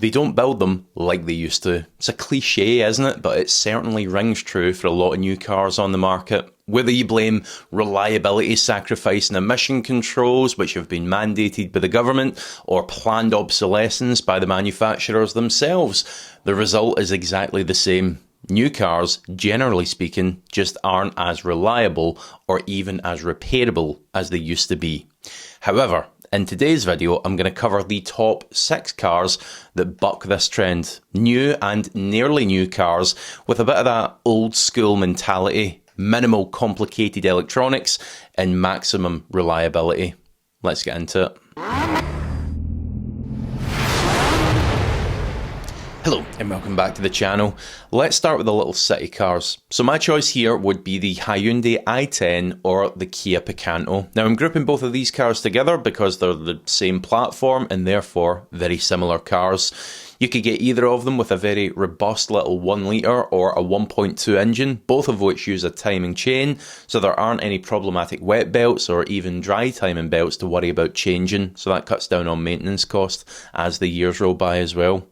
they don't build them like they used to. It's a cliche, isn't it? But it certainly rings true for a lot of new cars on the market. Whether you blame reliability sacrifice and emission controls, which have been mandated by the government, or planned obsolescence by the manufacturers themselves, the result is exactly the same. New cars, generally speaking, just aren't as reliable or even as repairable as they used to be. However, in today's video, I'm going to cover the top 6 cars that buck this trend. New and nearly new cars with a bit of that old school mentality, minimal complicated electronics, and maximum reliability. Let's get into it. Hello and welcome back to the channel. Let's start with the little city cars. So my choice here would be the Hyundai i10 or the Kia Picanto. Now I'm grouping both of these cars together because they're the same platform and therefore very similar cars. You could get either of them with a very robust little 1 litre or a 1.2 engine, both of which use a timing chain, so there aren't any problematic wet belts or even dry timing belts to worry about changing, so that cuts down on maintenance cost as the years roll by as well.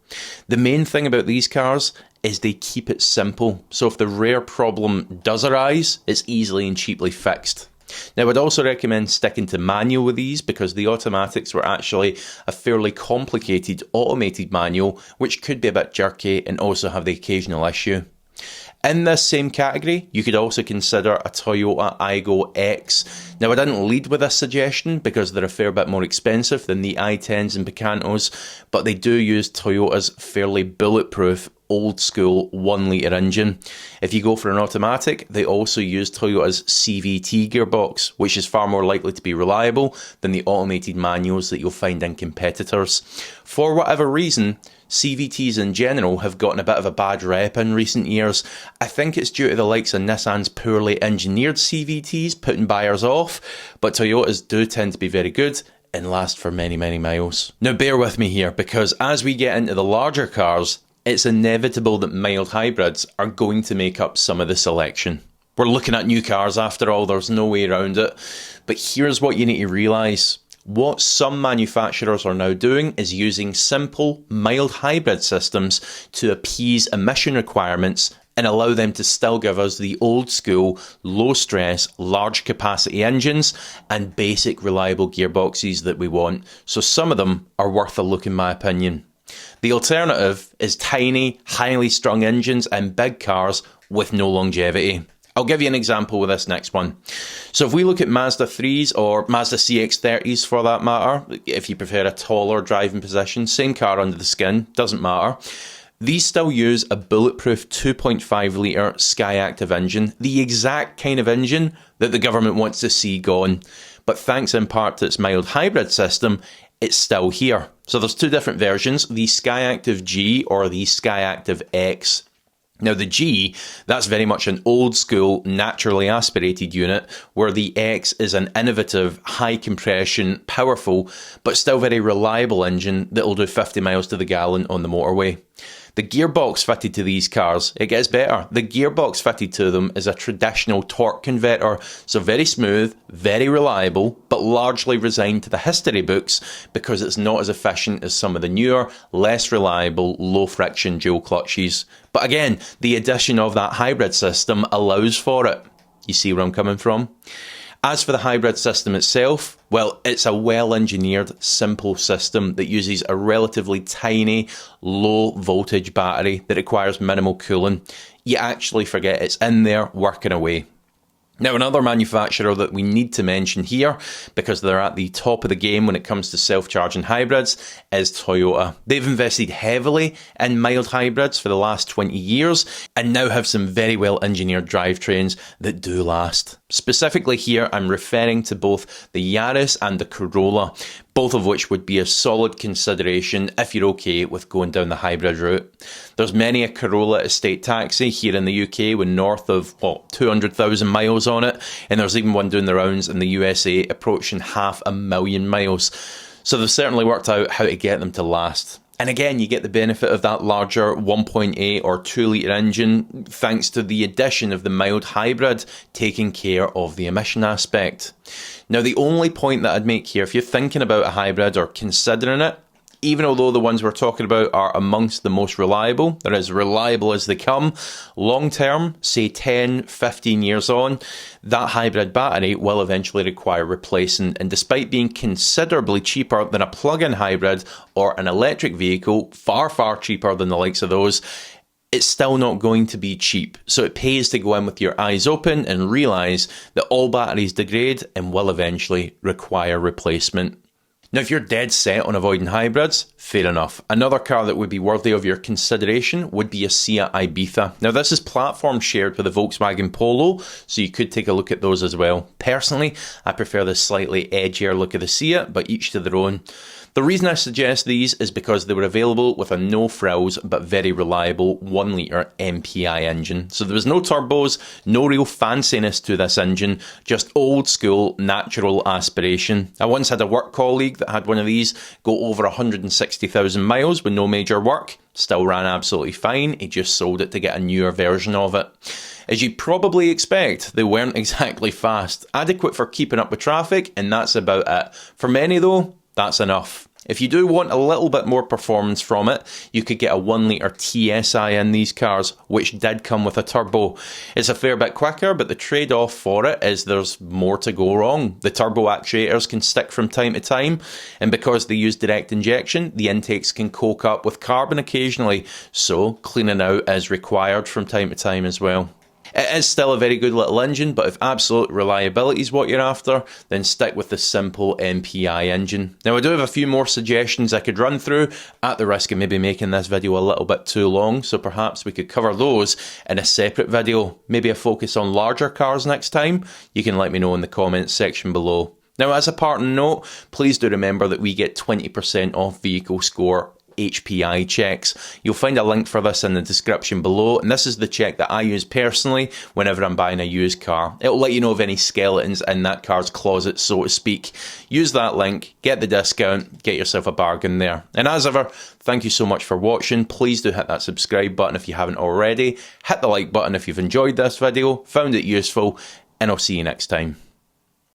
The main thing about these cars is they keep it simple, so if the rare problem does arise, it's easily and cheaply fixed. Now, I'd also recommend sticking to manual with these because the automatics were actually a fairly complicated automated manual, which could be a bit jerky and also have the occasional issue. In this same category, you could also consider a Toyota Aygo X. Now, I didn't lead with this suggestion because they're a fair bit more expensive than the i10s and Picantos, but they do use Toyota's fairly bulletproof old school 1 litre engine. If you go for an automatic, they also use Toyota's CVT gearbox, which is far more likely to be reliable than the automated manuals that you'll find in competitors. For whatever reason, CVTs in general have gotten a bit of a bad rep in recent years. I think it's due to the likes of Nissan's poorly engineered CVTs putting buyers off, but Toyotas do tend to be very good and last for many, many miles. Now bear with me here, because as we get into the larger cars, it's inevitable that mild hybrids are going to make up some of the selection. We're looking at new cars after all, there's no way around it. But here's what you need to realise. What some manufacturers are now doing is using simple, mild hybrid systems to appease emission requirements and allow them to still give us the old school, low stress, large capacity engines and basic reliable gearboxes that we want. So some of them are worth a look in my opinion. The alternative is tiny, highly strung engines and big cars with no longevity. I'll give you an example with this next one. So if we look at Mazda 3s or Mazda CX-30s for that matter, if you prefer a taller driving position, same car under the skin, doesn't matter. These still use a bulletproof 2.5 litre Skyactiv engine, the exact kind of engine that the government wants to see gone. But thanks in part to its mild hybrid system, it's still here. So there's 2 different versions, the Skyactiv G or the Skyactiv X. Now the G, that's very much an old school, naturally aspirated unit, where the X is an innovative, high compression, powerful, but still very reliable engine that will do 50 miles to the gallon on the motorway. The gearbox fitted to these cars, it gets better. The gearbox fitted to them is a traditional torque converter, so very smooth, very reliable, but largely resigned to the history books because it's not as efficient as some of the newer, less reliable, low friction dual clutches. But again, the addition of that hybrid system allows for it. You see where I'm coming from? As for the hybrid system itself, well, it's a well-engineered, simple system that uses a relatively tiny, low-voltage battery that requires minimal cooling. You actually forget it's in there working away. Now, another manufacturer that we need to mention here, because they're at the top of the game when it comes to self-charging hybrids, is Toyota. They've invested heavily in mild hybrids for the last 20 years and now have some very well-engineered drivetrains that do last. Specifically here, I'm referring to both the Yaris and the Corolla, both of which would be a solid consideration if you're okay with going down the hybrid route. There's many a Corolla estate taxi here in the UK with north of 200,000 miles on it, and there's even one doing the rounds in the USA approaching 500,000 miles. So they've certainly worked out how to get them to last. And again, you get the benefit of that larger 1.8 or 2 litre engine thanks to the addition of the mild hybrid taking care of the emission aspect. Now, the only point that I'd make here, if you're thinking about a hybrid or considering it, even although the ones we're talking about are amongst the most reliable, they're as reliable as they come, long term, say 10, 15 years on, that hybrid battery will eventually require replacing, and despite being considerably cheaper than a plug-in hybrid or an electric vehicle, far, far cheaper than the likes of those, it's still not going to be cheap. So it pays to go in with your eyes open and realise that all batteries degrade and will eventually require replacement. Now, if you're dead set on avoiding hybrids, fair enough. Another car that would be worthy of your consideration would be a Seat Ibiza. Now, this is platform shared with the Volkswagen Polo, so you could take a look at those as well. Personally, I prefer the slightly edgier look of the Seat, but each to their own. The reason I suggest these is because they were available with a no frills but very reliable 1 litre MPI engine. So there was no turbos, no real fanciness to this engine, just old school natural aspiration. I once had a work colleague that had one of these go over 160,000 miles with no major work. Still ran absolutely fine, he just sold it to get a newer version of it. As you'd probably expect, they weren't exactly fast. Adequate for keeping up with traffic, and that's about it. For many though, that's enough. If you do want a little bit more performance from it, you could get a 1 litre TSI in these cars, which did come with a turbo. It's a fair bit quicker, but the trade-off for it is there's more to go wrong. The turbo actuators can stick from time to time, and because they use direct injection, the intakes can coke up with carbon occasionally, so cleaning out is required from time to time as well. It is still a very good little engine, but if absolute reliability is what you're after, then stick with the simple MPI engine. Now, I do have a few more suggestions I could run through, at the risk of maybe making this video a little bit too long, so perhaps we could cover those in a separate video. Maybe a focus on larger cars next time. You can let me know in the comments section below. Now, as a parting note, please do remember that we get 20% off vehicle score HPI checks. You'll find a link for this in the description below, and this is the check that I use personally whenever I'm buying a used car. It'll let you know of any skeletons in that car's closet, so to speak. Use that link, get the discount, get yourself a bargain there. And as ever, thank you so much for watching. Please do hit that subscribe button if you haven't already. Hit the like button if you've enjoyed this video, found it useful, and I'll see you next time.